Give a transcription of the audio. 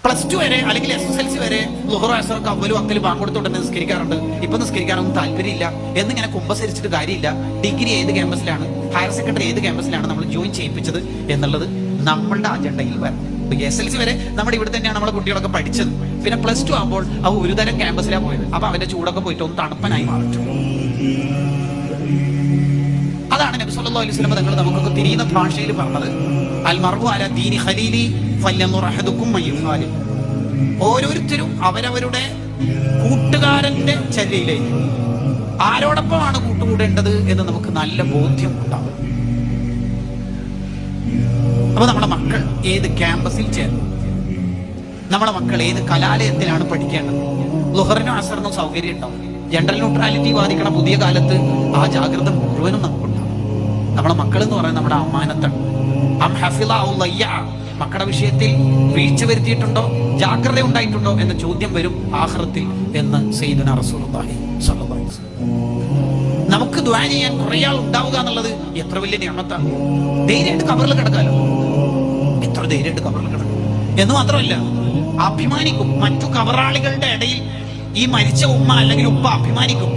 +2 വരെ അല്ലെങ്കിൽ SSLC വരെ ളുഹർ അസ്ർ അവലും അക്കലും ബാങ്കൊടുത്തോടെ നിസ്കരിക്കാറുണ്ട്. ഇപ്പൊ നിസ്കരിക്കാനൊന്നും താല്പര്യമില്ല എന്നിങ്ങനെ കുമ്പസരിച്ചിട്ട് കാര്യമില്ല. ഡിഗ്രി ഏത് ക്യാമ്പസിലാണ്, ഹയർ സെക്കൻഡറി ഏത് ക്യാമ്പസിലാണ് നമ്മൾ ജോയിൻ ചെയ്യിപ്പിച്ചത് എന്നുള്ളത് നമ്മളുടെ അജണ്ടയിൽ വരണം. SSLC വരെ നമ്മുടെ ഇവിടെ തന്നെയാണ് നമ്മളെ കുട്ടികളൊക്കെ പഠിച്ചത്. പിന്നെ +2 ആകുമ്പോൾ അവ ഒരു തരം ക്യാമ്പസിലാണ് പോയത്. അപ്പൊ അവന്റെ ചൂടൊക്കെ പോയിട്ട് ഒന്ന് തണുപ്പനായി മാറിട്ടു. അതാണ് നബി സല്ലല്ലാഹു അലൈഹി വസല്ലം തങ്ങൾ നമുക്കൊക്കെ തിരിയുന്ന ഭാഷയിൽ പറഞ്ഞത്, അൽ മർഉ അലാ ദീനി ഖലീലി ഫല്യൻദുർ അഹദുക്കും മൻ യുഖാലിൽ. ഓരോരുത്തരും അവരവരുടെ കൂട്ടുകാരന്റെ ചര്യയിലേക്ക് ആരോടൊപ്പമാണ് കൂട്ടുകൂടേണ്ടത് എന്ന് നമുക്ക് നല്ല ബോധ്യം ഉണ്ടാവും. അപ്പൊ നമ്മളെ മക്കൾ ഏത് ക്യാമ്പസിൽ ചേർന്നു, നമ്മളെ മക്കൾ ഏത് കലാലയത്തിലാണ് പഠിക്കേണ്ടത്, ളുഹറിനും അസറിനും സൗകര്യം ഉണ്ടാവും. ജെൻഡർ ന്യൂട്രാലിറ്റി വാദിക്കണ പുതിയ കാലത്ത് ആ ജാഗ്രത മുഴുവനും നമുക്കുണ്ടാവും. നമ്മളെ മക്കൾ എന്ന് പറയുന്നത് നമ്മുടെ അമ്മാനത്താണ്. മക്കളുടെ വിഷയത്തിൽ വീഴ്ച വരുത്തിയിട്ടുണ്ടോ, ജാഗ്രത ഉണ്ടായിട്ടുണ്ടോ എന്ന ചോദ്യം വരും ആഖിറത്തിൽ എന്ന് സയ്യിദുനാ റസൂലുള്ളാഹി സ്വല്ലല്ലാഹു അലൈഹി വസല്ലം. നമുക്ക് ദുആ ചെയ്യാൻ കുറെ ആൾ ഉണ്ടാവുക എന്നുള്ളത് എത്ര വലിയ നിഅമത്താണ്. ധൈര്യമായിട്ട് ഖബറിൽ കിടക്കാലോ, എത്ര ധൈര്യമായിട്ട് ഖബറിൽ കിടക്കും എന്ന് മാത്രമല്ല അഭിമാനിക്കും. മറ്റു ഖബറാളികളുടെ ഇടയിൽ ഈ മരിച്ച ഉമ്മ അല്ലെങ്കിൽ ഉപ്പ അഭിമാനിക്കും,